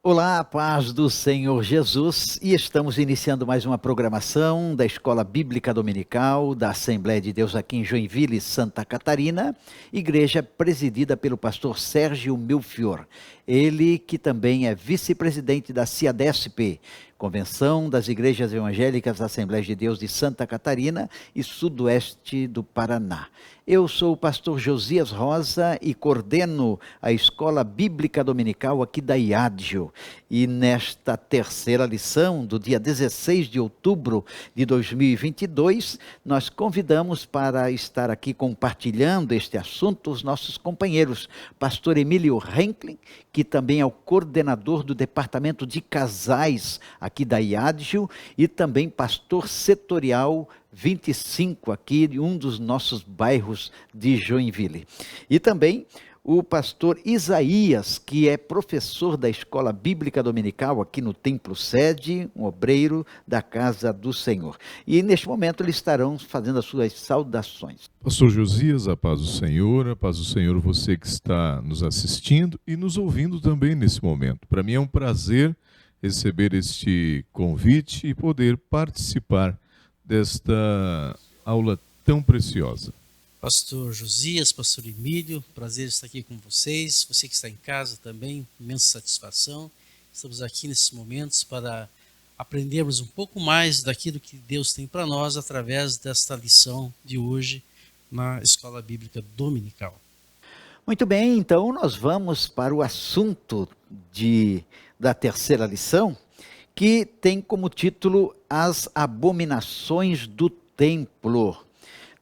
Olá, a paz do Senhor Jesus, e estamos iniciando mais uma programação da Escola Bíblica Dominical da Assembleia de Deus aqui em Joinville, Santa Catarina, igreja presidida pelo pastor Sérgio Milfior, ele que também é vice-presidente da CIADESP, Convenção das Igrejas Evangélicas da Assembleia de Deus de Santa Catarina e Sudoeste do Paraná. Eu sou o pastor Josias Rosa e coordeno a Escola Bíblica Dominical aqui da IADJO. E nesta terceira lição, do dia 16 de outubro de 2022, nós convidamos para estar aqui compartilhando este assunto os nossos companheiros, pastor Emílio Henklin, que também é o coordenador do Departamento de Casais aqui da IADJO, e também pastor setorial 25 aqui de um dos nossos bairros de Joinville. E também o pastor Isaías, que é professor da Escola Bíblica Dominical aqui no Templo Sede, um obreiro da Casa do Senhor. E neste momento eles estarão fazendo as suas saudações. Pastor Josias, a paz do Senhor, você que está nos assistindo e nos ouvindo também nesse momento. Para mim é um prazer receber este convite e poder participar desta aula tão preciosa. Pastor Josias, pastor Emílio, prazer estar aqui com vocês. Você que está em casa também, imensa satisfação. Estamos aqui nesses momentos para aprendermos um pouco mais daquilo que Deus tem para nós através desta lição de hoje na Escola Bíblica Dominical. Muito bem, então nós vamos para o assunto da terceira lição, que tem como título As Abominações do Templo.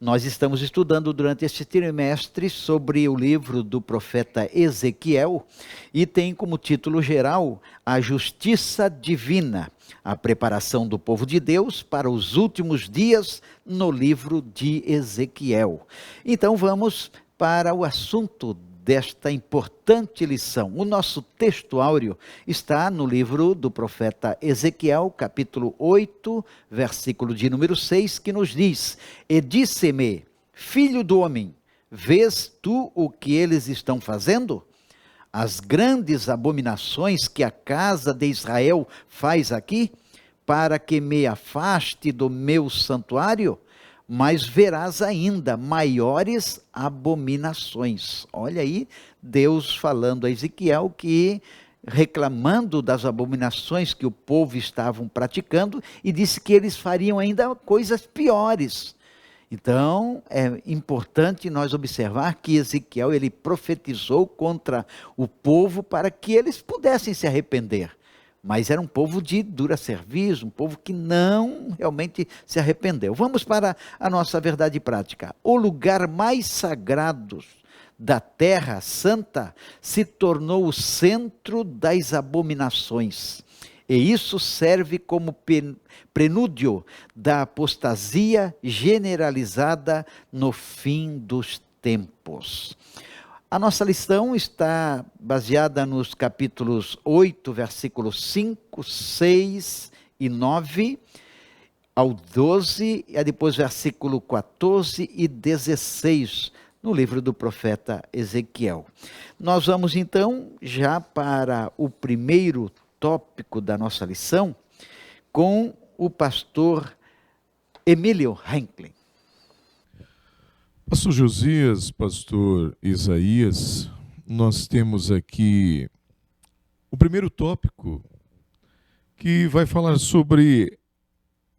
Nós estamos estudando durante este trimestre sobre o livro do profeta Ezequiel e tem como título geral A Justiça Divina, a preparação do povo de Deus para os últimos dias no livro de Ezequiel. Então vamos para o assunto desta importante lição. O nosso texto áureo está no livro do profeta Ezequiel, capítulo 8, versículo de número 6, que nos diz: E disse-me, filho do homem, vês tu o que eles estão fazendo? As grandes abominações que a casa de Israel faz aqui, para que me afaste do meu santuário? Mas verás ainda maiores abominações. Olha aí, Deus falando a Ezequiel que reclamando das abominações que o povo estavam praticando e disse que eles fariam ainda coisas piores. Então, é importante nós observar que Ezequiel, ele profetizou contra o povo para que eles pudessem se arrepender. Mas era um povo de dura serviço, um povo que não realmente se arrependeu. Vamos para a nossa verdade prática. O lugar mais sagrado da terra santa se tornou o centro das abominações. E isso serve como prenúncio da apostasia generalizada no fim dos tempos. A nossa lição está baseada nos capítulos 8, versículos 5, 6 e 9, ao 12, e depois versículo 14 e 16, no livro do profeta Ezequiel. Nós vamos então já para o primeiro tópico da nossa lição, com o pastor Emílio Henklin. Pastor Josias, pastor Isaías, nós temos aqui o primeiro tópico que vai falar sobre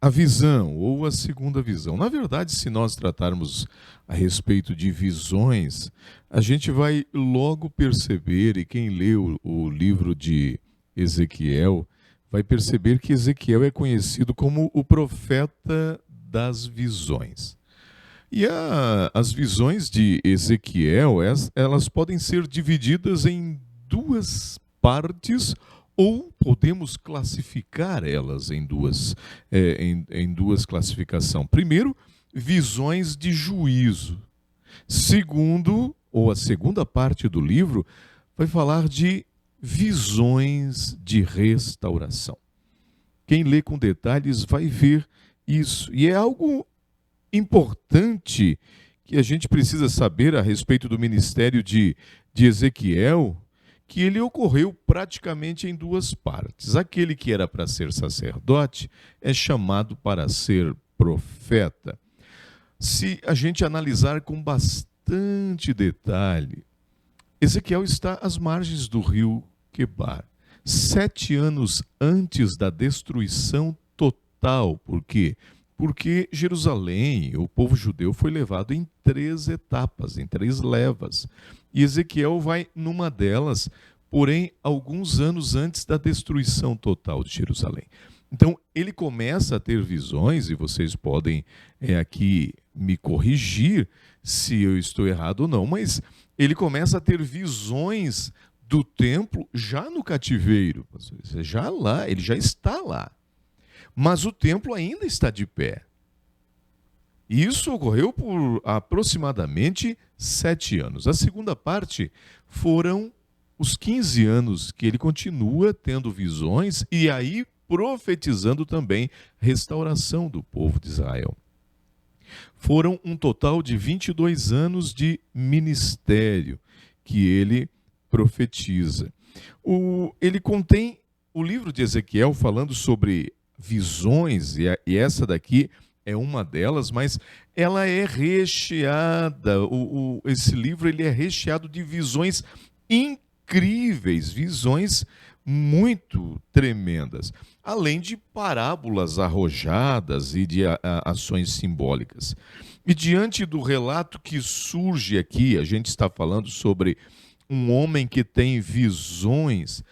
a visão ou a segunda visão. Na verdade, se nós tratarmos a respeito de visões, a gente vai logo perceber, e quem lê o livro de Ezequiel vai perceber que Ezequiel é conhecido como o profeta das visões. E as visões de Ezequiel, elas podem ser divididas em duas partes, ou podemos classificar elas em duas classificações. Primeiro, visões de juízo. Segundo, ou a segunda parte do livro, vai falar de visões de restauração. Quem lê com detalhes vai ver isso. E é algo importante que a gente precisa saber a respeito do ministério de Ezequiel, que ele ocorreu praticamente em duas partes. Aquele que era para ser sacerdote é chamado para ser profeta. Se a gente analisar com bastante detalhe, Ezequiel está às margens do rio Quebar, 7 anos antes da destruição total. Por quê? Porque Jerusalém, o povo judeu, foi levado em 3 etapas, em 3 levas. E Ezequiel vai numa delas, porém, alguns anos antes da destruição total de Jerusalém. Então, ele começa a ter visões, e vocês podem aqui me corrigir se eu estou errado ou não, mas ele começa a ter visões do templo já no cativeiro, já lá, ele já está lá. Mas o templo ainda está de pé. Isso ocorreu por aproximadamente 7 anos. A segunda parte foram os 15 anos que ele continua tendo visões e aí profetizando também restauração do povo de Israel. Foram um total de 22 anos de ministério que ele profetiza. Ele contém o livro de Ezequiel falando sobre visões, e essa daqui é uma delas, mas ela é recheada, esse livro ele é recheado de visões incríveis, visões muito tremendas, além de parábolas arrojadas e de ações simbólicas. E diante do relato que surge aqui, a gente está falando sobre um homem que tem visões,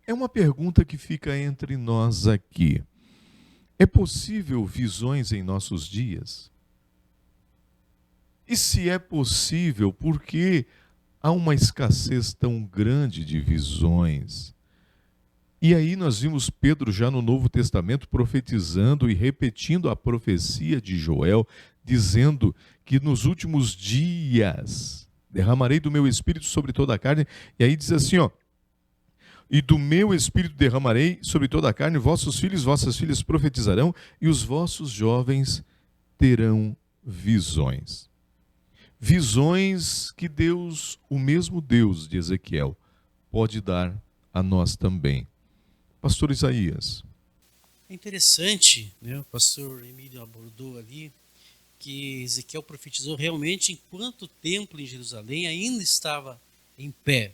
é uma pergunta que fica entre nós aqui. É possível visões em nossos dias? E se é possível, por que há uma escassez tão grande de visões? E aí nós vimos Pedro já no Novo Testamento profetizando e repetindo a profecia de Joel, dizendo que nos últimos dias derramarei do meu espírito sobre toda a carne. E aí diz assim, e do meu espírito derramarei sobre toda a carne, vossos filhos, vossas filhas profetizarão, e os vossos jovens terão visões. Visões que Deus, o mesmo Deus de Ezequiel, pode dar a nós também. Pastor Isaías. É interessante, né? O pastor Emílio abordou ali que Ezequiel profetizou realmente enquanto o templo em Jerusalém ainda estava em pé.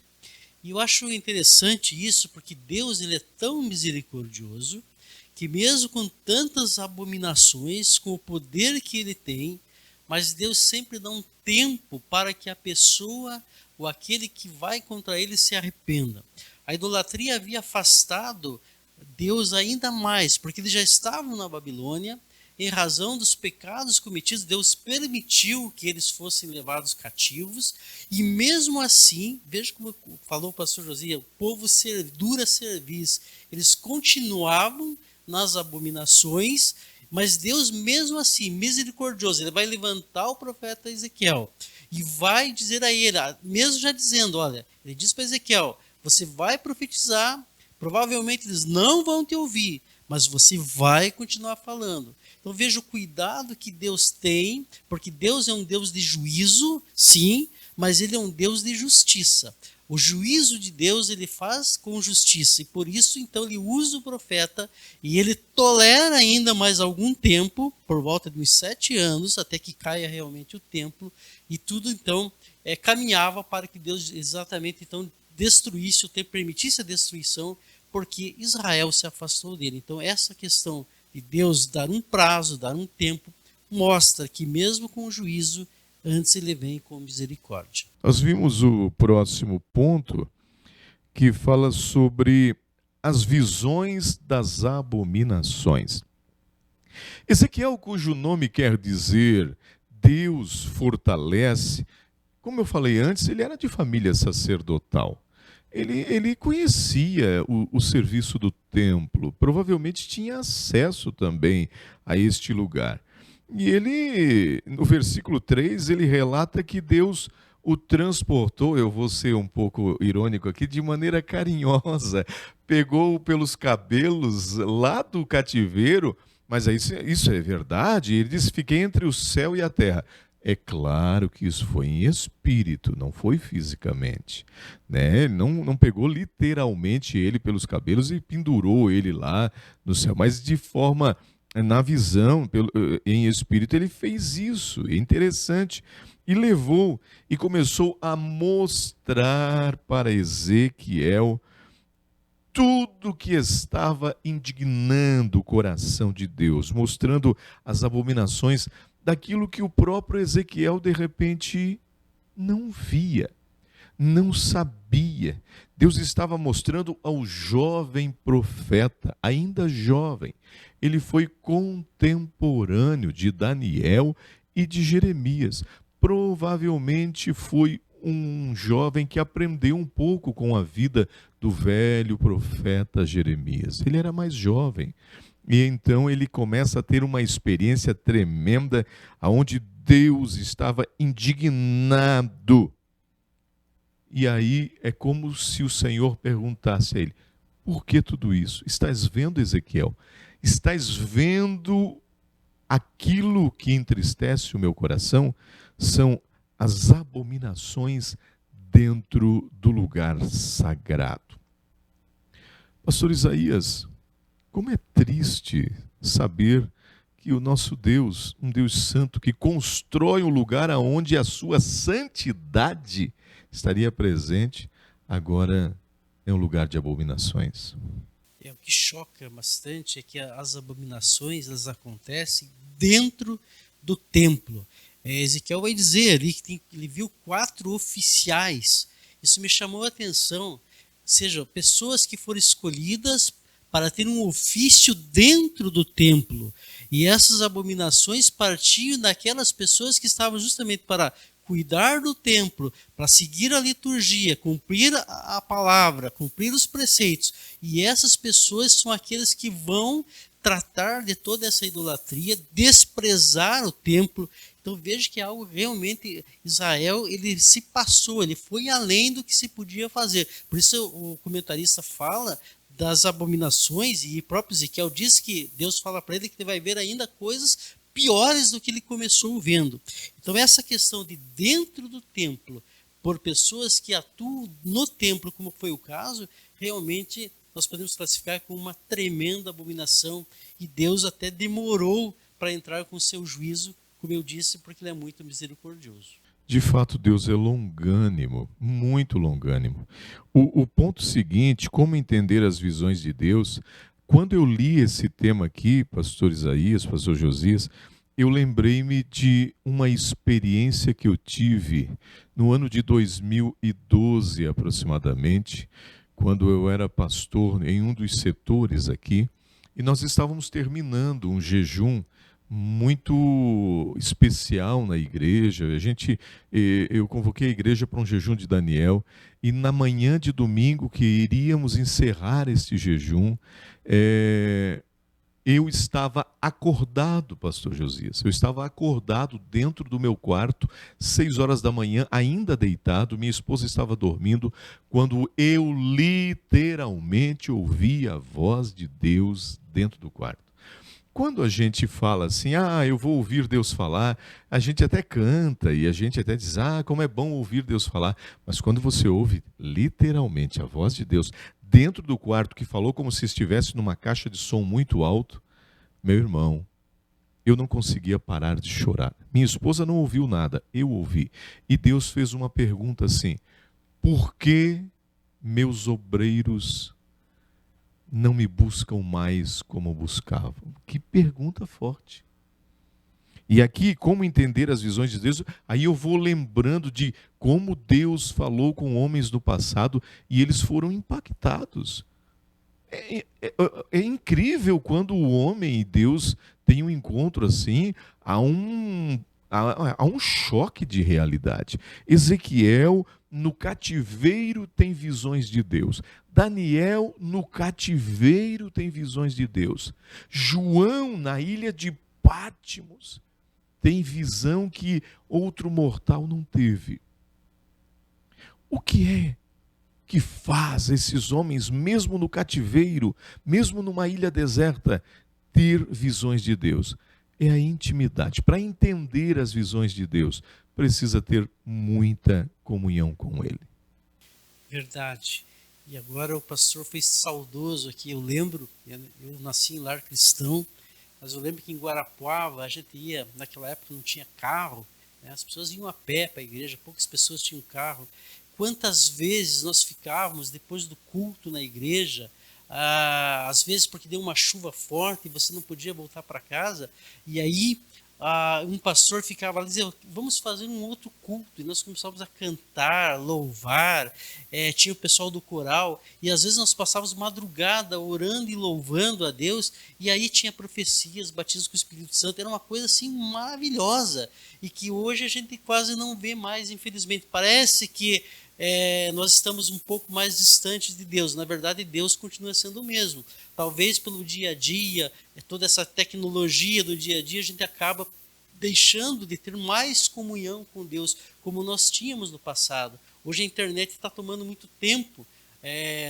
E eu acho interessante isso porque Deus ele é tão misericordioso que mesmo com tantas abominações, com o poder que ele tem, mas Deus sempre dá um tempo para que a pessoa ou aquele que vai contra ele se arrependa. A idolatria havia afastado Deus ainda mais, porque eles já estavam na Babilônia, em razão dos pecados cometidos, Deus permitiu que eles fossem levados cativos, e mesmo assim, veja como falou o pastor Josias, o povo dura cerviz, eles continuavam nas abominações, mas Deus mesmo assim, misericordioso, ele vai levantar o profeta Ezequiel, e vai dizer a ele, mesmo já dizendo, olha, ele diz para Ezequiel, você vai profetizar, provavelmente eles não vão te ouvir, mas você vai continuar falando. Então veja o cuidado que Deus tem, porque Deus é um Deus de juízo, sim, mas ele é um Deus de justiça. O juízo de Deus ele faz com justiça, e por isso então ele usa o profeta, e ele tolera ainda mais algum tempo, por volta de uns 7 anos, até que caia realmente o templo, e tudo então caminhava para que Deus exatamente então destruísse o templo, permitisse a destruição, porque Israel se afastou dele. Então essa questão de Deus dar um prazo, dar um tempo, mostra que mesmo com o juízo, antes ele vem com misericórdia. Nós vimos o próximo ponto, que fala sobre as visões das abominações. Ezequiel, cujo nome quer dizer Deus fortalece, como eu falei antes, ele era de família sacerdotal. Ele conhecia o serviço do templo, provavelmente tinha acesso também a este lugar. E ele, no versículo 3, ele relata que Deus o transportou, eu vou ser um pouco irônico aqui, de maneira carinhosa, pegou pelos cabelos lá do cativeiro, mas isso é verdade, ele disse, fiquei entre o céu e a terra. É claro que isso foi em espírito, não foi fisicamente, né? Ele não pegou literalmente ele pelos cabelos e pendurou ele lá no céu, mas de forma, na visão, em espírito, ele fez isso. É interessante. E levou e começou a mostrar para Ezequiel tudo que estava indignando o coração de Deus, mostrando as abominações daquilo que o próprio Ezequiel de repente não via, não sabia. Deus estava mostrando ao jovem profeta, ainda jovem. Ele foi contemporâneo de Daniel e de Jeremias. Provavelmente foi um jovem que aprendeu um pouco com a vida do velho profeta Jeremias. Ele era mais jovem. E então ele começa a ter uma experiência tremenda, onde Deus estava indignado. E aí é como se o Senhor perguntasse a ele: por que tudo isso? Estás vendo, Ezequiel? Estás vendo aquilo que entristece o meu coração? São as abominações dentro do lugar sagrado. Pastor Isaías, como é triste saber que o nosso Deus, um Deus santo, que constrói um lugar onde a sua santidade estaria presente, agora é um lugar de abominações. O que choca bastante é que as abominações elas acontecem dentro do templo. Ezequiel vai dizer ali que ele viu 4 oficiais. Isso me chamou a atenção. Ou seja, pessoas que foram escolhidas para ter um ofício dentro do templo. E essas abominações partiam daquelas pessoas que estavam justamente para cuidar do templo, para seguir a liturgia, cumprir a palavra, cumprir os preceitos. E essas pessoas são aqueles que vão tratar de toda essa idolatria, desprezar o templo. Então veja que é algo realmente, Israel, ele se passou, ele foi além do que se podia fazer. Por isso o comentarista fala das abominações, e o próprio Ezequiel diz que Deus fala para ele que ele vai ver ainda coisas piores do que ele começou vendo. Então essa questão de dentro do templo, por pessoas que atuam no templo, como foi o caso, realmente nós podemos classificar como uma tremenda abominação, e Deus até demorou para entrar com seu juízo, como eu disse, porque ele é muito misericordioso. De fato, Deus é longânimo, muito longânimo. O ponto seguinte, como entender as visões de Deus, quando eu li esse tema aqui, pastor Isaías, pastor Josias, eu lembrei-me de uma experiência que eu tive no ano de 2012 aproximadamente, quando eu era pastor em um dos setores aqui, e nós estávamos terminando um jejum muito especial na igreja. Eu convoquei a igreja para um jejum de Daniel, e na manhã de domingo que iríamos encerrar este jejum, eu estava acordado, pastor Josias. Eu estava acordado dentro do meu quarto, 6 horas da manhã, ainda deitado. Minha esposa estava dormindo, quando eu literalmente ouvi a voz de Deus dentro do quarto. Quando a gente fala assim, eu vou ouvir Deus falar, a gente até canta e a gente até diz, como é bom ouvir Deus falar. Mas quando você ouve literalmente a voz de Deus dentro do quarto, que falou como se estivesse numa caixa de som muito alto, meu irmão, eu não conseguia parar de chorar. Minha esposa não ouviu nada, eu ouvi. E Deus fez uma pergunta assim: por que meus obreiros não me buscam mais como buscavam? Que pergunta forte. E aqui, como entender as visões de Deus? Aí eu vou lembrando de como Deus falou com homens do passado e eles foram impactados. É incrível quando o homem e Deus têm um encontro assim, há um choque de realidade. Ezequiel, no cativeiro, tem visões de Deus. Daniel, no cativeiro, tem visões de Deus. João, na ilha de Patmos, tem visão que outro mortal não teve. O que é que faz esses homens, mesmo no cativeiro, mesmo numa ilha deserta, ter visões de Deus? é a intimidade. Para entender as visões de Deus, precisa ter muita comunhão com Ele. Verdade. E agora o pastor foi saudoso aqui. Eu lembro, eu nasci em lar cristão, mas eu lembro que em Guarapuava a gente ia, naquela época não tinha carro, né? As pessoas iam a pé para a igreja, poucas pessoas tinham carro. Quantas vezes nós ficávamos depois do culto na igreja, às vezes porque deu uma chuva forte e você não podia voltar para casa, e aí um pastor ficava lá e dizia, vamos fazer um outro culto, e nós começávamos a cantar, louvar, tinha o pessoal do coral, e às vezes nós passávamos madrugada orando e louvando a Deus, e aí tinha profecias, batismos com o Espírito Santo, era uma coisa assim maravilhosa, e que hoje a gente quase não vê mais, infelizmente. Parece que nós estamos um pouco mais distantes de Deus. Na verdade, Deus continua sendo o mesmo. Talvez pelo dia a dia, toda essa tecnologia do dia a dia, a gente acaba deixando de ter mais comunhão com Deus, como nós tínhamos no passado. Hoje a internet está tomando muito tempo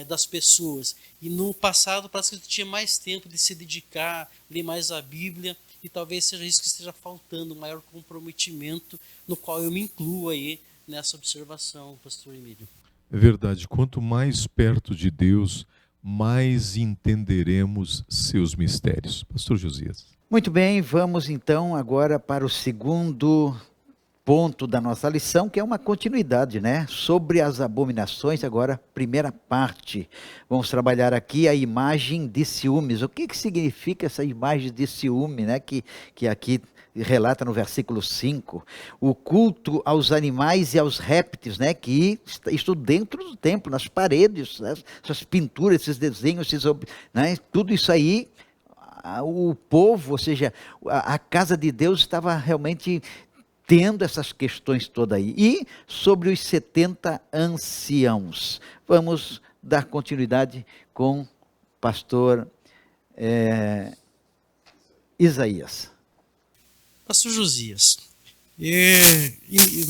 das pessoas. E no passado parece que a gente tinha mais tempo de se dedicar, ler mais a Bíblia, e talvez seja isso que esteja faltando, um maior comprometimento, no qual eu me incluo aí, nessa observação, pastor Emílio. É verdade, quanto mais perto de Deus, mais entenderemos seus mistérios. Pastor Josias. Muito bem, vamos então agora para o segundo ponto da nossa lição, que é uma continuidade, né? Sobre as abominações, agora, primeira parte. Vamos trabalhar aqui a imagem de ciúmes. O que significa essa imagem de ciúme, né? Que aqui relata no versículo 5, o culto aos animais e aos répteis, né, que isso dentro do templo, nas paredes, né, essas pinturas, esses desenhos, né, tudo isso aí, o povo, ou seja, a casa de Deus estava realmente tendo essas questões todas aí. E sobre os 70 anciãos, vamos dar continuidade com o pastor Isaías. Pastor Josias,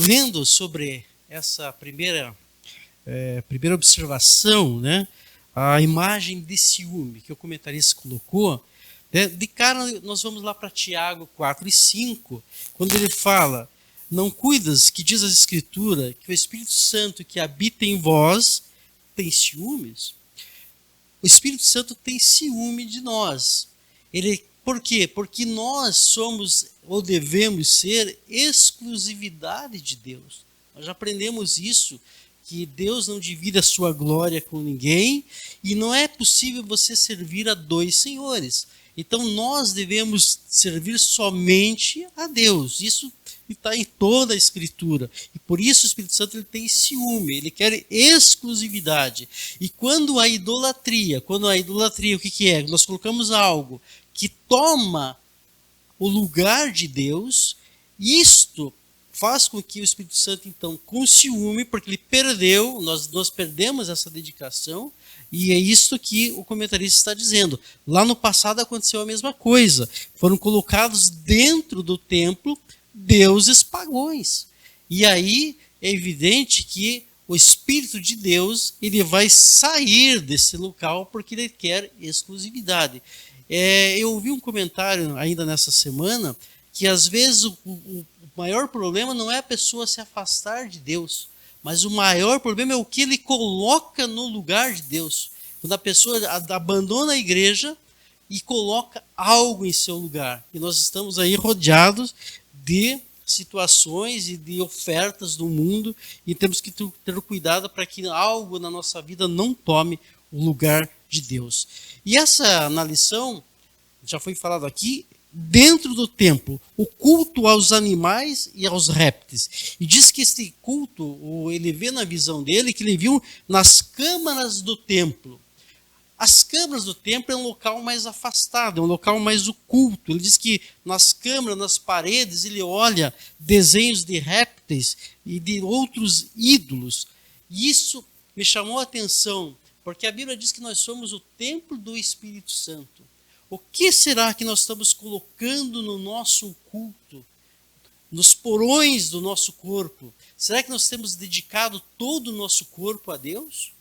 lendo sobre essa primeira observação, né, a imagem de ciúme que o comentarista colocou, de cara nós vamos lá para Tiago 4:5, quando ele fala, não cuidas, que diz a Escritura, que o Espírito Santo que habita em vós tem ciúmes? O Espírito Santo tem ciúme de nós. Por quê? Porque nós somos, ou devemos ser, exclusividade de Deus. Nós já aprendemos isso, que Deus não divide a sua glória com ninguém, e não é possível você servir a dois senhores. Então nós devemos servir somente a Deus. Isso está em toda a Escritura. E por isso o Espírito Santo ele tem ciúme, ele quer exclusividade. E quando a idolatria, o que é? Nós colocamos algo que toma o lugar de Deus, isto faz com que o Espírito Santo, então, com ciúme, porque ele perdeu, nós perdemos essa dedicação, e é isso que o comentarista está dizendo. Lá no passado aconteceu a mesma coisa. Foram colocados dentro do templo deuses pagãos. E aí é evidente que o Espírito de Deus ele vai sair desse local porque ele quer exclusividade. Eu ouvi um comentário ainda nessa semana que às vezes o maior problema não é a pessoa se afastar de Deus, mas o maior problema é o que ele coloca no lugar de Deus. Quando a pessoa abandona a igreja e coloca algo em seu lugar. E nós estamos aí rodeados de situações e de ofertas do mundo e temos que ter cuidado para que algo na nossa vida não tome o lugar de Deus. E essa na lição, já foi falado aqui, dentro do templo, o culto aos animais e aos répteis. E diz que esse culto, ele vê na visão dele, que ele viu nas câmaras do templo. As câmaras do templo é um local mais afastado, é um local mais oculto. Ele diz que nas câmaras, nas paredes, ele olha desenhos de répteis e de outros ídolos. E isso me chamou a atenção, porque a Bíblia diz que nós somos o templo do Espírito Santo. O que será que nós estamos colocando no nosso culto, nos porões do nosso corpo? Será que nós temos dedicado todo o nosso corpo a Deus?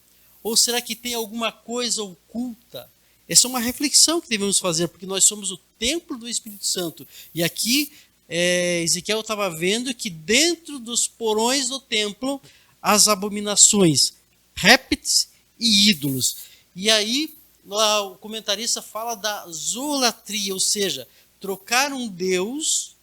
Ou será que tem alguma coisa oculta essa é uma reflexão que devemos fazer, porque nós somos o templo do Espírito Santo. E aqui, Ezequiel estava vendo que dentro dos porões do templo, as abominações, répteis e ídolos. E aí, o comentarista fala da zolatria, ou seja, trocar um Deus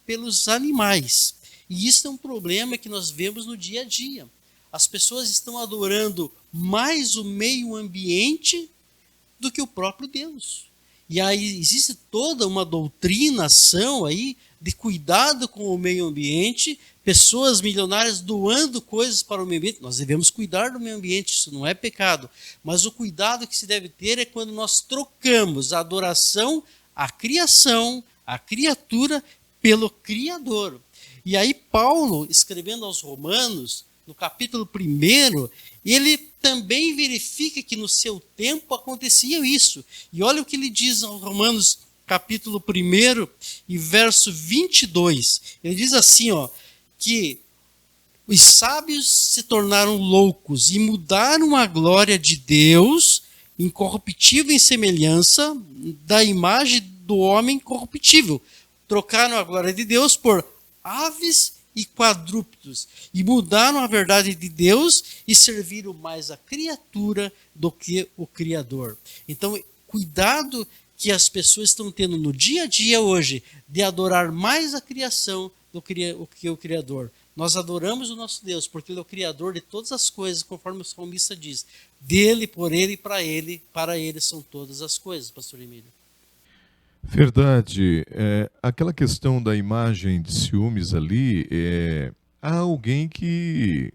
pelos animais. E isso é um problema que nós vemos no dia a dia. As pessoas estão adorando mais o meio ambiente do que o próprio Deus. E aí existe toda uma doutrinação aí de cuidado com o meio ambiente, pessoas milionárias doando coisas para o meio ambiente. Nós devemos cuidar do meio ambiente, isso não é pecado. Mas o cuidado que se deve ter é quando nós trocamos a adoração à criação, à criatura, pelo Criador. E aí Paulo, escrevendo aos Romanos, no capítulo 1, ele também verifica que no seu tempo acontecia isso. E olha o que ele diz aos Romanos, capítulo 1 e verso 22. Ele diz assim, que os sábios se tornaram loucos e mudaram a glória de Deus, incorruptível em semelhança da imagem do homem corruptível. Trocaram a glória de Deus por aves e quadrúpedos, e mudaram a verdade de Deus e serviram mais a criatura do que o Criador. Então, cuidado que as pessoas estão tendo no dia a dia hoje de adorar mais a criação do que o Criador. Nós adoramos o nosso Deus, porque Ele é o Criador de todas as coisas, conforme o salmista diz. Dele, por Ele, para Ele são todas as coisas, pastor Emílio. Verdade. Aquela questão da imagem de ciúmes ali, há alguém que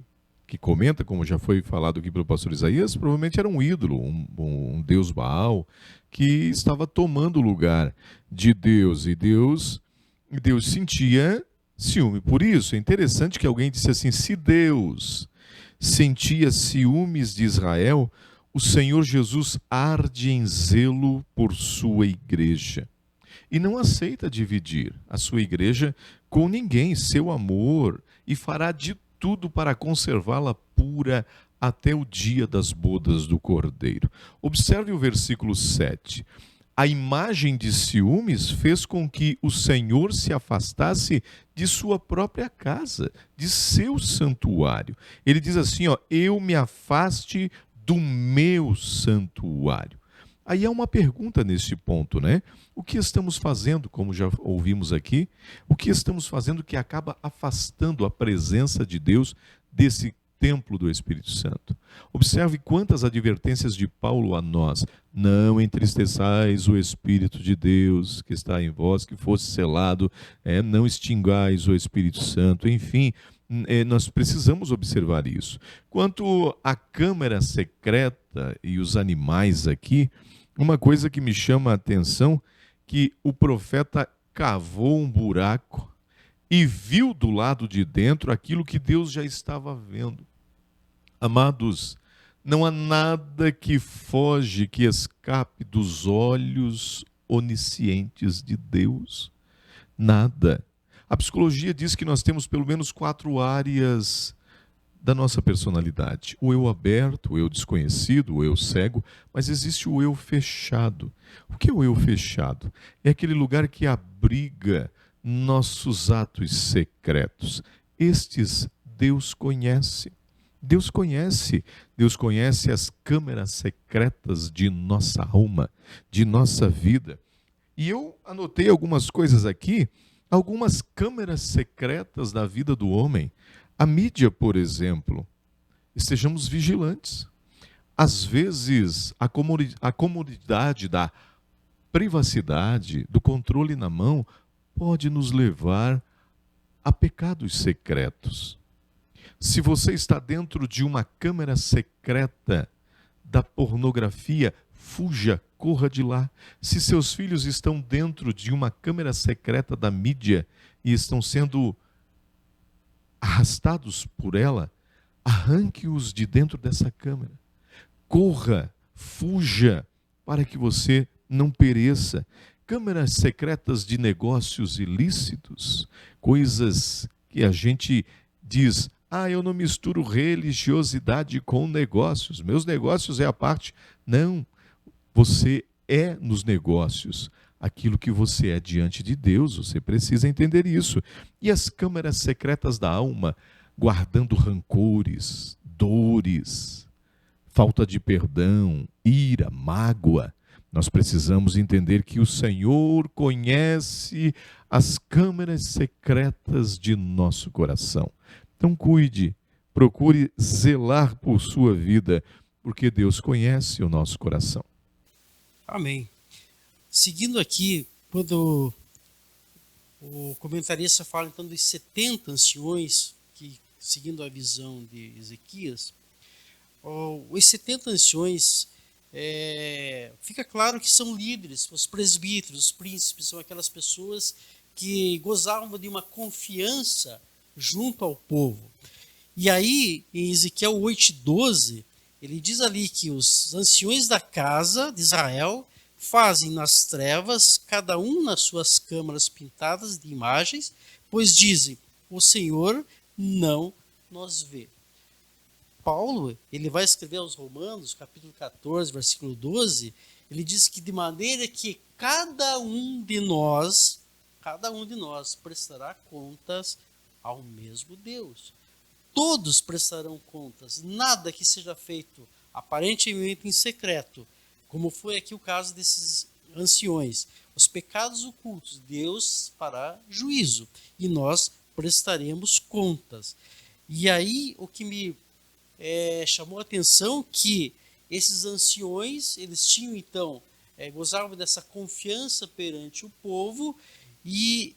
comenta, como já foi falado aqui pelo pastor Isaías, provavelmente era um ídolo, um deus Baal, que estava tomando o lugar de Deus, e Deus sentia ciúme. Por isso, é interessante que alguém disse assim, se Deus sentia ciúmes de Israel, o Senhor Jesus arde em zelo por sua igreja. E não aceita dividir a sua igreja com ninguém, seu amor, e fará de tudo para conservá-la pura até o dia das bodas do Cordeiro. Observe o versículo 7. A imagem de ciúmes fez com que o Senhor se afastasse de sua própria casa, de seu santuário. Ele diz assim, eu me afaste do meu santuário. Aí há uma pergunta nesse ponto, né? O que estamos fazendo, como já ouvimos aqui, o que estamos fazendo que acaba afastando a presença de Deus desse templo do Espírito Santo? Observe quantas advertências de Paulo a nós. Não entristeçais o Espírito de Deus que está em vós, que fosse selado, não extingais o Espírito Santo, enfim, nós precisamos observar isso. Quanto à câmara secreta e os animais aqui, uma coisa que me chama a atenção, que o profeta cavou um buraco e viu do lado de dentro aquilo que Deus já estava vendo. Amados, não há nada que foge, que escape dos olhos oniscientes de Deus. Nada. A psicologia diz que nós temos pelo menos 4 áreas da nossa personalidade. O eu aberto, o eu desconhecido, o eu cego, mas existe o eu fechado. O que é o eu fechado? É aquele lugar que abriga nossos atos secretos. Estes Deus conhece. Deus conhece as câmeras secretas de nossa alma, de nossa vida. E eu anotei algumas coisas aqui, algumas câmeras secretas da vida do homem. A mídia, por exemplo, estejamos vigilantes. Às vezes, a comodidade da privacidade, do controle na mão, pode nos levar a pecados secretos. Se você está dentro de uma câmara secreta da pornografia, fuja, corra de lá. Se seus filhos estão dentro de uma câmara secreta da mídia e estão sendo arrastados por ela, arranque-os de dentro dessa câmara. Corra, fuja, para que você não pereça. Câmaras secretas de negócios ilícitos, coisas que a gente diz, eu não misturo religiosidade com negócios, meus negócios é a parte. Não, você é nos negócios aquilo que você é diante de Deus. Você precisa entender isso. E as câmaras secretas da alma, guardando rancores, dores, falta de perdão, ira, mágoa. Nós precisamos entender que o Senhor conhece as câmaras secretas de nosso coração. Então cuide, procure zelar por sua vida, porque Deus conhece o nosso coração. Amém. Seguindo aqui, quando o comentarista fala então dos 70 anciões, que seguindo a visão de Ezequias, os 70 anciões, fica claro que são líderes, os presbíteros, os príncipes, são aquelas pessoas que gozavam de uma confiança junto ao povo. E aí, em Ezequiel 8:12, ele diz ali que os anciões da casa de Israel fazem nas trevas, cada um nas suas câmaras pintadas de imagens, pois dizem, o Senhor não nos vê. Paulo, ele vai escrever aos Romanos, capítulo 14, versículo 12, ele diz que de maneira que cada um de nós prestará contas ao mesmo Deus. Todos prestarão contas, nada que seja feito aparentemente em secreto, como foi aqui o caso desses anciões. Os pecados ocultos, Deus fará juízo e nós prestaremos contas. E aí o que me chamou a atenção que esses anciões, eles tinham então, gozavam dessa confiança perante o povo e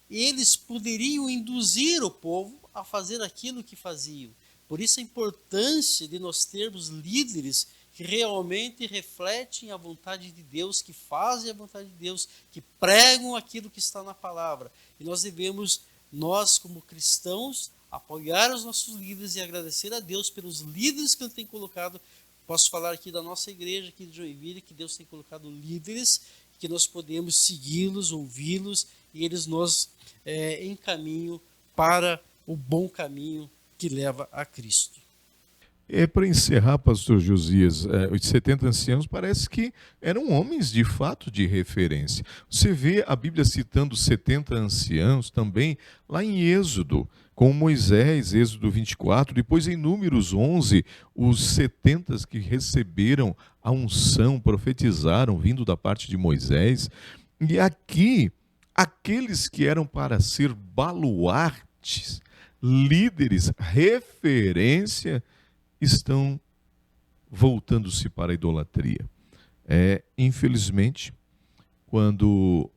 eles poderiam induzir o povo a fazer aquilo que faziam. Por isso a importância de nós termos líderes que realmente refletem a vontade de Deus, que fazem a vontade de Deus, que pregam aquilo que está na palavra. E nós devemos, nós como cristãos, apoiar os nossos líderes e agradecer a Deus pelos líderes que Ele tem colocado. Posso falar aqui da nossa igreja, aqui de Joinville, que Deus tem colocado líderes, que nós podemos segui-los, ouvi-los, e eles nos encaminham para o bom caminho que leva a Cristo. Para encerrar, pastor Josias, os 70 anciãos parece que eram homens de fato de referência. Você vê a Bíblia citando 70 anciãos também lá em Êxodo, com Moisés, Êxodo 24, depois em Números 11, os 70 que receberam a unção, profetizaram, vindo da parte de Moisés. E aqui, aqueles que eram para ser baluartes, líderes, referência, estão voltando-se para a idolatria. Infelizmente, quando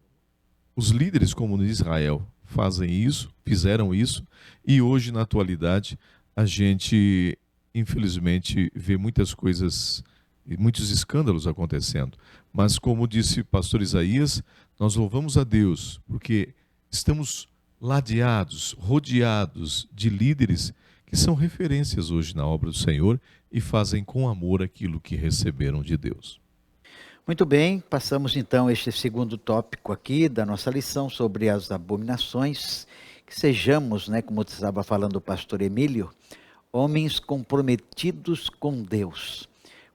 os líderes como de Israel fazem isso, fizeram isso, e hoje, na atualidade, a gente, infelizmente, vê muitas coisas, muitos escândalos acontecendo. Mas, como disse o pastor Isaías, nós louvamos a Deus, porque estamos ladeados, rodeados de líderes que são referências hoje na obra do Senhor e fazem com amor aquilo que receberam de Deus. Muito bem, passamos então este segundo tópico aqui da nossa lição sobre as abominações. Que sejamos, como estava falando o pastor Emílio, homens comprometidos com Deus.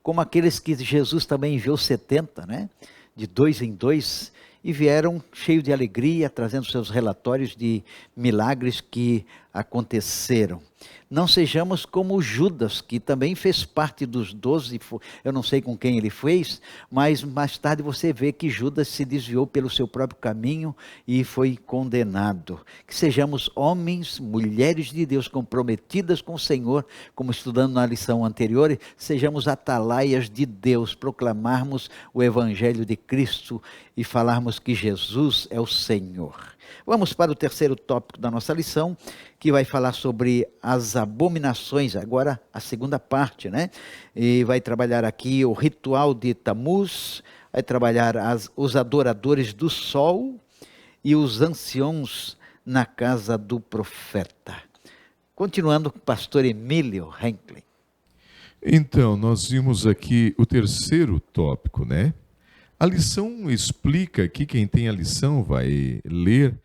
Como aqueles que Jesus também enviou 70, de 2 em 2, e vieram cheios de alegria, trazendo seus relatórios de milagres que aconteceram. Não sejamos como Judas, que também fez parte dos 12, eu não sei com quem ele fez, mas mais tarde você vê que Judas se desviou pelo seu próprio caminho e foi condenado. Que sejamos homens, mulheres de Deus comprometidas com o Senhor, como estudando na lição anterior, sejamos atalaias de Deus, proclamarmos o Evangelho de Cristo e falarmos que Jesus é o Senhor. Vamos para o terceiro tópico da nossa lição, que vai falar sobre as abominações, agora a segunda parte, E vai trabalhar aqui o ritual de Tamuz, vai trabalhar os adoradores do sol e os anciãos na casa do profeta. Continuando com o pastor Emílio Henkley. Então, nós vimos aqui o terceiro tópico, A lição explica aqui, quem tem a lição vai ler,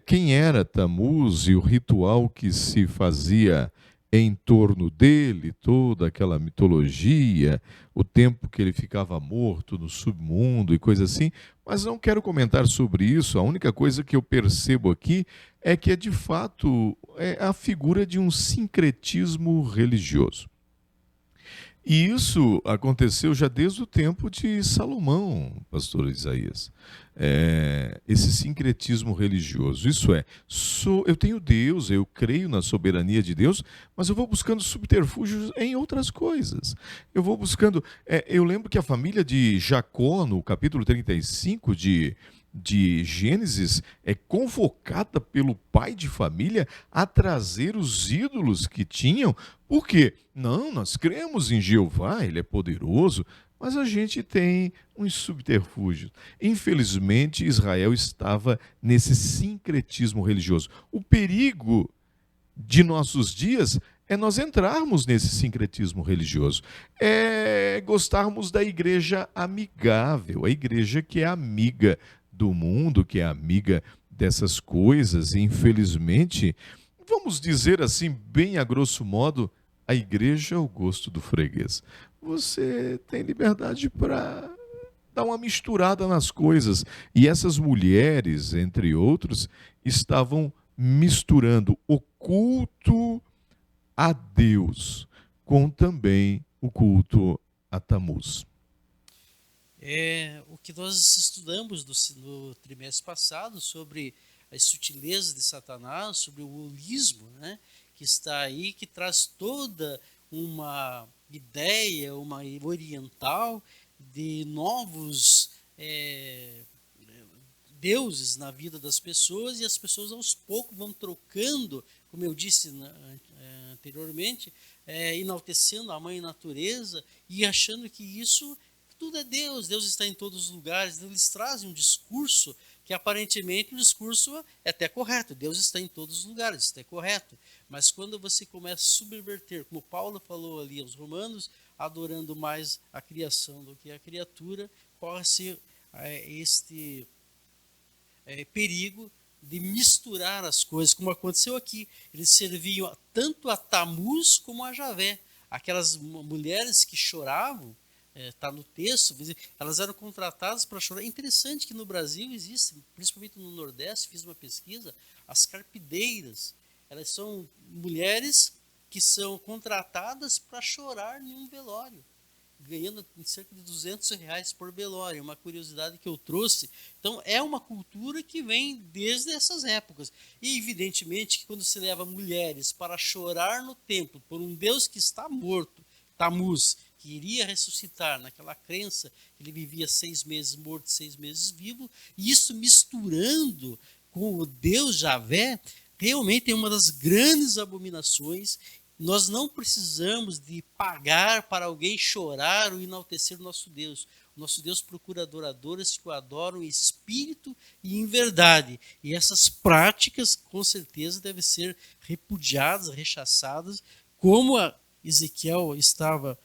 quem era Tamuz e o ritual que se fazia em torno dele, toda aquela mitologia, o tempo que ele ficava morto no submundo e coisa assim, mas não quero comentar sobre isso. A única coisa que eu percebo aqui é que de fato é a figura de um sincretismo religioso. E isso aconteceu já desde o tempo de Salomão, pastor Isaías. Esse sincretismo religioso. Isso é, eu tenho Deus, eu creio na soberania de Deus, mas eu vou buscando subterfúgios em outras coisas. Eu vou buscando. Eu lembro que a família de Jacó, no capítulo 35 de Gênesis, é convocada pelo pai de família a trazer os ídolos que tinham. Por quê? Não, nós cremos em Jeová, ele é poderoso, mas a gente tem uns subterfúgios. Infelizmente, Israel estava nesse sincretismo religioso. O perigo de nossos dias é nós entrarmos nesse sincretismo religioso, é gostarmos da igreja amigável, a igreja que é amiga do mundo, que é amiga dessas coisas, e infelizmente, vamos dizer assim, bem a grosso modo, a igreja é o gosto do freguês. Você tem liberdade para dar uma misturada nas coisas. E essas mulheres, entre outros, estavam misturando o culto a Deus com também o culto a Tamuz. É o que nós estudamos no trimestre passado sobre as sutilezas de Satanás, sobre o holismo, né, que está aí, que traz toda uma ideia, uma oriental de novos deuses na vida das pessoas, e as pessoas aos poucos vão trocando, como eu disse anteriormente, enaltecendo a mãe natureza e achando que isso tudo é Deus, Deus está em todos os lugares. Eles trazem um discurso que aparentemente o discurso é até correto, Deus está em todos os lugares, isso é correto, mas quando você começa a subverter, como Paulo falou ali aos Romanos, adorando mais a criação do que a criatura, corre-se este perigo de misturar as coisas, como aconteceu aqui. Eles serviam tanto a Tamuz como a Javé. Aquelas mulheres que choravam, está no texto, elas eram contratadas para chorar. É interessante que no Brasil existe, principalmente no Nordeste, fiz uma pesquisa, as carpideiras, elas são mulheres que são contratadas para chorar em um velório, ganhando cerca de R$200 por velório, uma curiosidade que eu trouxe. Então é uma cultura que vem desde essas épocas, e evidentemente que quando se leva mulheres para chorar no templo por um Deus que está morto, Tamuz, que iria ressuscitar naquela crença que ele vivia 6 meses morto, 6 meses vivo, e isso misturando com o Deus Javé, realmente é uma das grandes abominações. Nós não precisamos de pagar para alguém chorar ou enaltecer o nosso Deus. O nosso Deus procura adoradores que o adoram em espírito e em verdade. E essas práticas, com certeza, devem ser repudiadas, rechaçadas, como a Ezequiel estava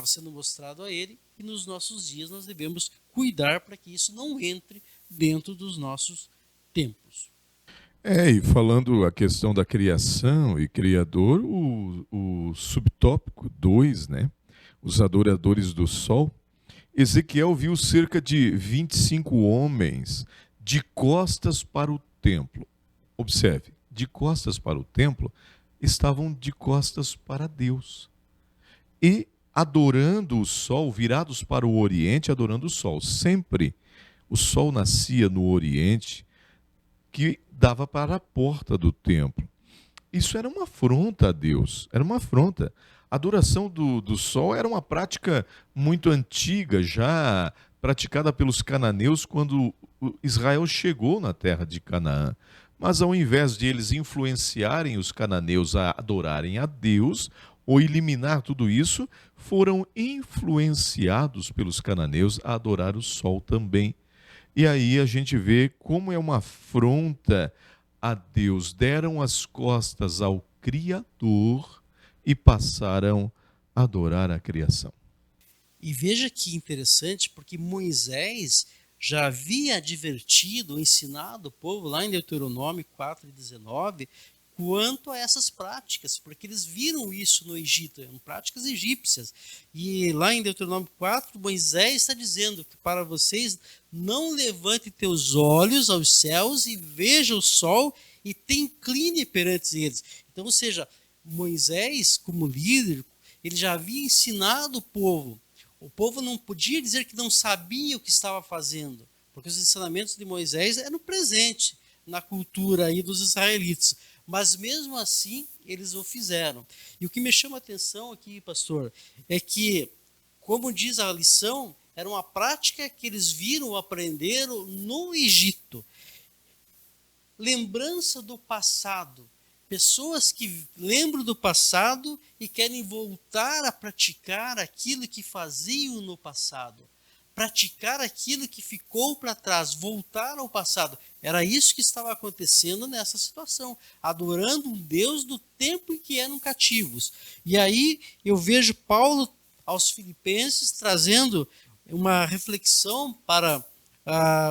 sendo mostrado a ele, e nos nossos dias nós devemos cuidar para que isso não entre dentro dos nossos templos. E falando a questão da criação e criador, o subtópico 2, né? Os adoradores do sol, Ezequiel viu cerca de 25 homens de costas para o templo. Observe, de costas para o templo, estavam de costas para Deus. E adorando o sol, virados para o oriente, adorando o sol. Sempre o sol nascia no oriente, que dava para a porta do templo. Isso era uma afronta a Deus, era uma afronta. A adoração do sol era uma prática muito antiga, já praticada pelos cananeus quando Israel chegou na terra de Canaã. Mas ao invés de eles influenciarem os cananeus a adorarem a Deus, ou eliminar tudo isso, foram influenciados pelos cananeus a adorar o sol também. E aí a gente vê como é uma afronta a Deus. Deram as costas ao Criador e passaram a adorar a criação. E veja que interessante, porque Moisés já havia advertido, ensinado o povo, lá em Deuteronômio 4:19, quanto a essas práticas, porque eles viram isso no Egito, eram práticas egípcias. E lá em Deuteronômio 4, Moisés está dizendo que para vocês não levante teus olhos aos céus e veja o sol e te incline perante eles. Então, ou seja, Moisés, como líder, ele já havia ensinado o povo. O povo não podia dizer que não sabia o que estava fazendo, porque os ensinamentos de Moisés eram presentes na cultura aí dos israelitas. Mas mesmo assim, eles o fizeram. E o que me chama a atenção aqui, pastor, é que, como diz a lição, era uma prática que eles viram, aprenderam no Egito. Lembrança do passado. Pessoas que lembram do passado e querem voltar a praticar aquilo que faziam no passado. Praticar aquilo que ficou para trás, voltar ao passado. Era isso que estava acontecendo nessa situação. Adorando um Deus do tempo em que eram cativos. E aí eu vejo Paulo aos Filipenses trazendo uma reflexão para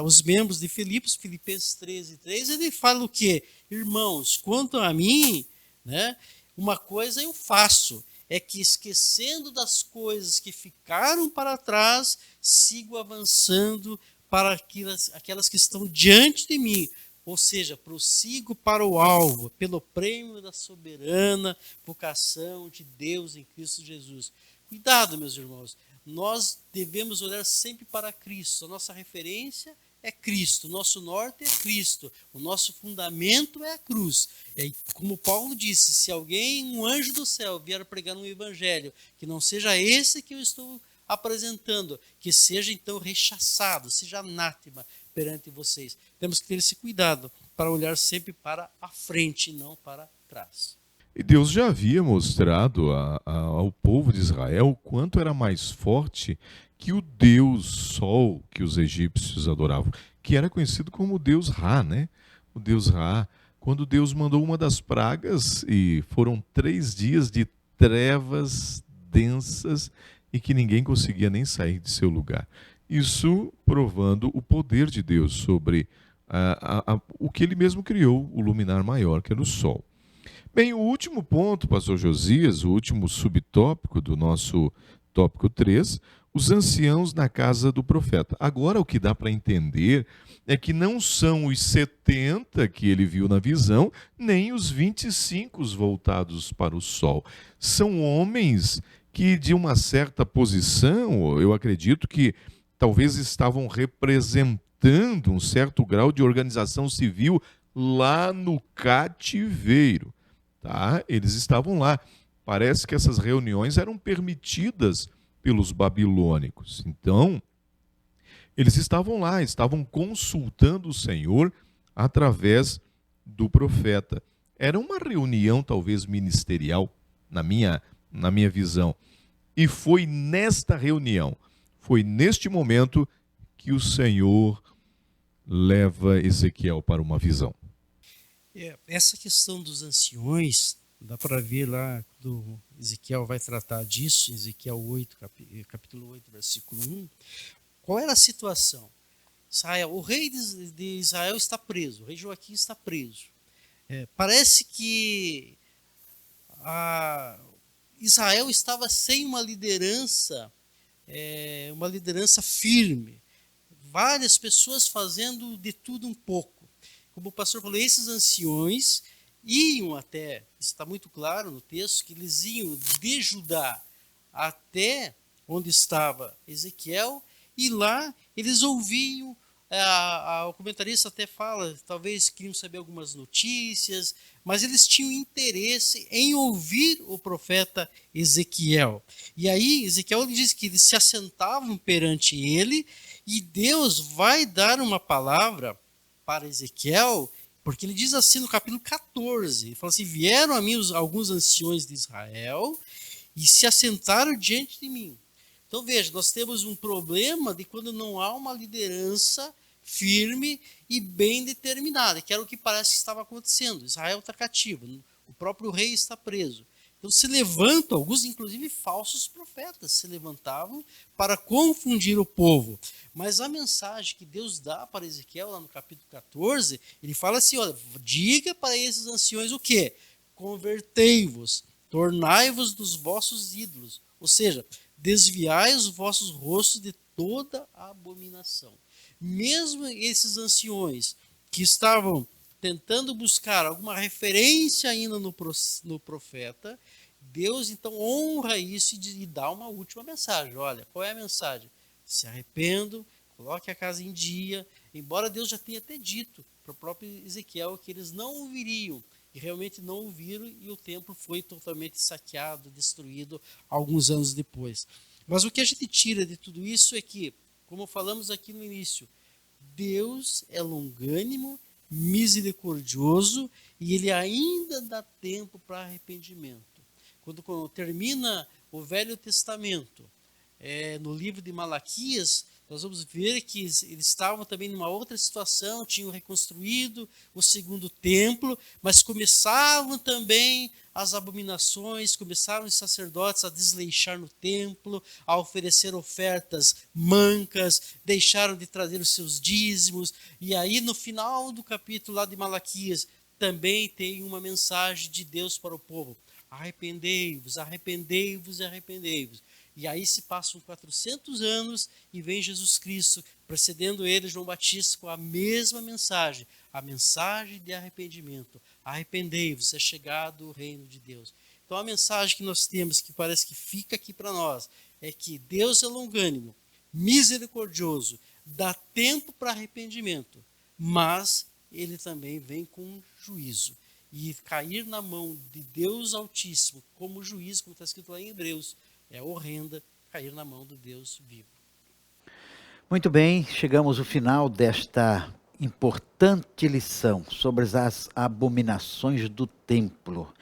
os membros de Filipos, Filipenses 13:3, ele fala o quê? Irmãos, quanto a mim, né, uma coisa eu faço, é que esquecendo das coisas que ficaram para trás, sigo avançando para aquelas que estão diante de mim, ou seja, prossigo para o alvo, pelo prêmio da soberana vocação de Deus em Cristo Jesus. Cuidado, meus irmãos, nós devemos olhar sempre para Cristo, a nossa referência é Cristo, o nosso norte é Cristo, o nosso fundamento é a cruz. E como Paulo disse, se alguém, um anjo do céu, vier pregar um evangelho que não seja esse que eu estou apresentando, que seja então rechaçado, seja anátema perante vocês. Temos que ter esse cuidado para olhar sempre para a frente e não para trás. E Deus já havia mostrado ao povo de Israel o quanto era mais forte que o Deus Sol que os egípcios adoravam, que era conhecido como o Deus Ra, né? O Deus Ra, quando Deus mandou uma das pragas e foram 3 dias de trevas densas e que ninguém conseguia nem sair de seu lugar. Isso provando o poder de Deus sobre o que ele mesmo criou, o luminar maior, que era o Sol. Bem, o último ponto, pastor Josias, o último subtópico do nosso tópico 3, os anciãos na casa do profeta. Agora, o que dá para entender é que não são os 70 que ele viu na visão, nem os 25 voltados para o sol. São homens que, de uma certa posição, eu acredito que talvez estavam representando um certo grau de organização civil lá no cativeiro. Tá? Eles estavam lá. Parece que essas reuniões eram permitidas pelos babilônicos. Então, eles estavam lá, estavam consultando o Senhor através do profeta. Era uma reunião talvez ministerial, na minha visão. E foi nesta reunião, foi neste momento que o Senhor leva Ezequiel para uma visão. Essa questão dos anciões, dá para ver lá, do Ezequiel vai tratar disso, em Ezequiel 8, capítulo 8, versículo 1. Qual era a situação? Israel, o rei de Israel está preso, o rei Joaquim está preso. Parece que Israel estava sem uma liderança firme. Várias pessoas fazendo de tudo um pouco. Como o pastor falou, esses anciões iam até, está muito claro no texto, que eles iam de Judá até onde estava Ezequiel, e lá eles ouviam, o comentarista até fala, talvez queriam saber algumas notícias, mas eles tinham interesse em ouvir o profeta Ezequiel. E aí Ezequiel diz que eles se assentavam perante ele, e Deus vai dar uma palavra para Ezequiel, porque ele diz assim no capítulo 14, ele fala assim, vieram a mim alguns anciões de Israel e se assentaram diante de mim. Então veja, nós temos um problema de quando não há uma liderança firme e bem determinada, que era o que parece que estava acontecendo. Israel está cativo, o próprio rei está preso. Então se levantam, alguns inclusive falsos profetas, se levantavam para confundir o povo. Mas a mensagem que Deus dá para Ezequiel, lá no capítulo 14, ele fala assim, olha, diga para esses anciões o quê? Convertei-vos, tornai-vos dos vossos ídolos, ou seja, desviai os vossos rostos de toda a abominação. Mesmo esses anciões que estavam tentando buscar alguma referência ainda no profeta, Deus então honra isso e dá uma última mensagem. Olha, qual é a mensagem? Se arrependam, coloque a casa em dia, embora Deus já tenha até dito para o próprio Ezequiel que eles não ouviriam, e realmente não ouviram, e o templo foi totalmente saqueado, destruído alguns anos depois. Mas o que a gente tira de tudo isso é que, como falamos aqui no início, Deus é longânimo, misericordioso, e ele ainda dá tempo para arrependimento. Quando termina o Velho Testamento, no livro de Malaquias, nós vamos ver que eles estavam também numa outra situação, tinham reconstruído o segundo templo, mas começavam também as abominações, começaram os sacerdotes a desleixar no templo, a oferecer ofertas mancas, deixaram de trazer os seus dízimos, e aí no final do capítulo lá de Malaquias, também tem uma mensagem de Deus para o povo: arrependei-vos, arrependei-vos, arrependei-vos. E aí se passam 400 anos e vem Jesus Cristo, precedendo ele, João Batista, com a mesma mensagem, a mensagem de arrependimento. Arrependei-vos, é chegado o reino de Deus. Então a mensagem que nós temos, que parece que fica aqui para nós, é que Deus é longânimo, misericordioso, dá tempo para arrependimento, mas ele também vem com juízo. E cair na mão de Deus Altíssimo como juiz, como está escrito lá em Hebreus, é horrenda cair na mão do Deus vivo. Muito bem, chegamos ao final desta importante lição sobre as abominações do templo.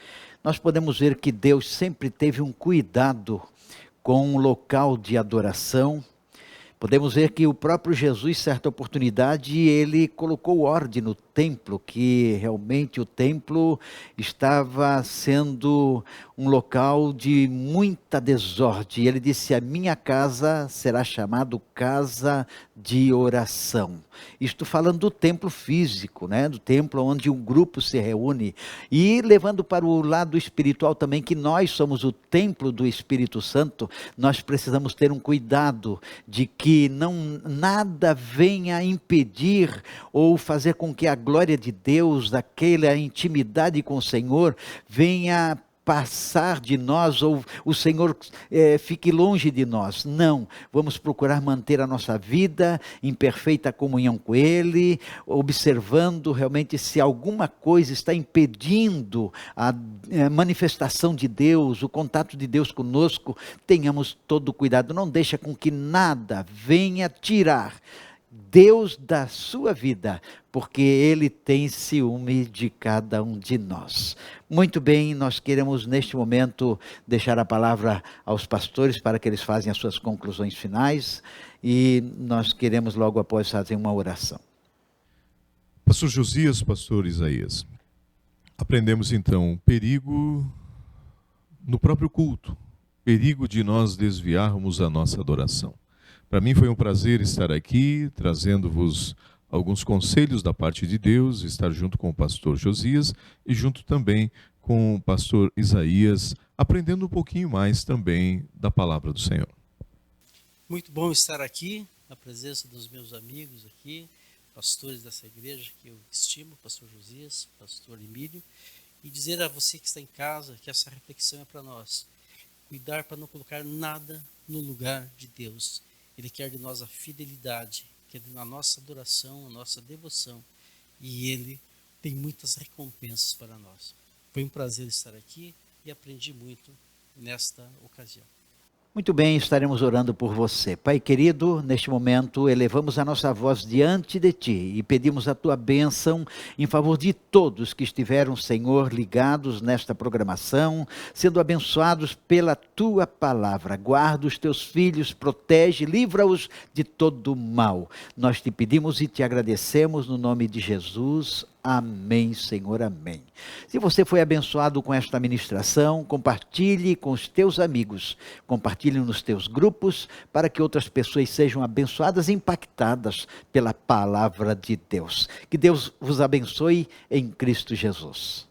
Nós podemos ver que Deus sempre teve um cuidado com o local de adoração. Podemos ver que o próprio Jesus, certa oportunidade, ele colocou ordem no templo, que realmente o templo estava sendo um local de muita desordem. Ele disse: a minha casa será chamada casa de oração. Isto falando do templo físico, né? Do templo onde um grupo se reúne. E levando para o lado espiritual também, que nós somos o templo do Espírito Santo, nós precisamos ter um cuidado de que nada venha impedir ou fazer com que a glória de Deus, daquela intimidade com o Senhor, venha passar de nós, ou o Senhor fique longe de nós. Não, vamos procurar manter a nossa vida em perfeita comunhão com Ele, observando realmente se alguma coisa está impedindo a manifestação de Deus, o contato de Deus conosco. Tenhamos todo o cuidado, não deixa com que nada venha tirar Deus da sua vida, porque Ele tem ciúme de cada um de nós. Muito bem, nós queremos neste momento deixar a palavra aos pastores para que eles façam as suas conclusões finais, e nós queremos logo após fazer uma oração. Pastor Josias, pastor Isaías, aprendemos então o perigo no próprio culto, perigo de nós desviarmos a nossa adoração. Para mim foi um prazer estar aqui, trazendo-vos alguns conselhos da parte de Deus, estar junto com o pastor Josias e junto também com o pastor Isaías, aprendendo um pouquinho mais também da palavra do Senhor. Muito bom estar aqui, na presença dos meus amigos aqui, pastores dessa igreja que eu estimo, pastor Josias, pastor Emílio, e dizer a você que está em casa que essa reflexão é para nós. Cuidar para não colocar nada no lugar de Deus. Ele quer de nós a fidelidade, quer a nossa adoração, a nossa devoção. E Ele tem muitas recompensas para nós. Foi um prazer estar aqui e aprendi muito nesta ocasião. Muito bem, estaremos orando por você. Pai querido, neste momento elevamos a nossa voz diante de Ti e pedimos a Tua bênção em favor de todos que estiveram, Senhor, ligados nesta programação, sendo abençoados pela Tua palavra. Guarda os Teus filhos, protege, livra-os de todo mal. Nós Te pedimos e Te agradecemos no nome de Jesus. Amém, Senhor, amém. Se você foi abençoado com esta ministração, compartilhe com os teus amigos, compartilhe nos teus grupos, para que outras pessoas sejam abençoadas e impactadas pela palavra de Deus. Que Deus vos abençoe em Cristo Jesus.